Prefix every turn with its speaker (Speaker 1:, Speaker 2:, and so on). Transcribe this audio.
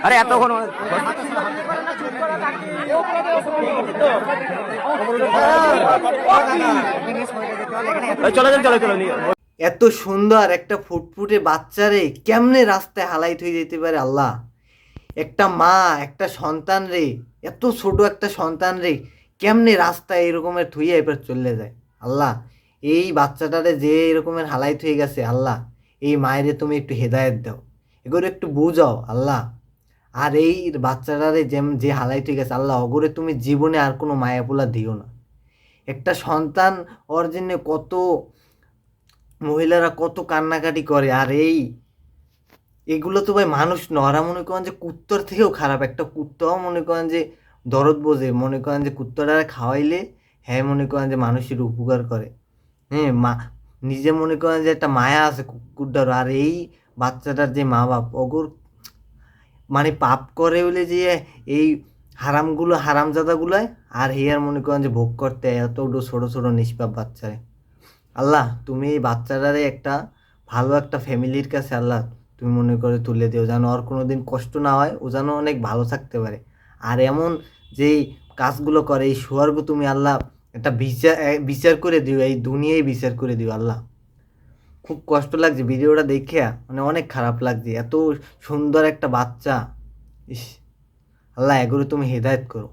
Speaker 1: আরে এতক্ষণ চলো চলো চলো চলো।
Speaker 2: এত সুন্দর একটা ফুটফুটে বাচ্চারে কেমনে রাস্তায় হালাইট হয়ে যেতে পারে আল্লাহ। একটা মা একটা সন্তান রে, এত ছোট একটা সন্তান রে কেমনে রাস্তায় এরকমের থুইয়া এবার চলে যায় আল্লাহ। এই বাচ্চাটারে যে এরকমের হালাইট হয়ে গেছে আল্লাহ, এই মায়েরে তুমি একটু হেদায়েত দাও, এগুলো একটু বুঝাও আল্লাহ। আর এই বাচ্চাটারে যে হালাইট হয়ে গেছে আল্লাহ, ওগরে তুমি জীবনে আর কোনো মায়াপোলা দিও না। একটা সন্তান ওর জন্য কত মহিলারা কত কান্নাকাটি করে, আর এগুলো তো ভাই মানুষ না, ওরা মনে করেন যে কুত্তর থেকেও খারাপ। একটা কুত্তাও মনে করেন যে দরদ বোঝে, মনে করেন যে কুত্তাটারে খাওয়াইলে হ্যাঁ মনে করেন যে মানুষের উপকার করে। হ্যাঁ নিজে মনে করেন যে একটা মায়া আছে কুকুরটার। আর এই বাচ্চাটার যে মা বাপ অগর মানে পাপ করে বলে যে এই হারামজাদাগুলায়, আর হিয়ার মনে করেন যে ভোগ করতে এত ছোট ছোট নিষ্পাপ বাচ্চারে। আল্লাহ তুমি এই বাচ্চাটারে একটা ভালো একটা ফ্যামিলির কাছে আল্লাহ তুমি মনে করে তুলে দিও, যেন ওর কোনো দিন কষ্ট না হয়, ও যেন অনেক ভালো থাকতে পারে। আর এমন যেই কাজগুলো করে এই শুয়ারগো তুমি আল্লাহ একটা বিচার করে দিও, এই দুনিয়ায় বিচার করে দিও আল্লাহ। খুব কষ্ট লাগছে ভিডিওটা দেখে, মানে অনেক খারাপ লাগছে। এত সুন্দর একটা বাচ্চা, ইস আল্লাহ এগুলো তুমি হেদায়েত করো।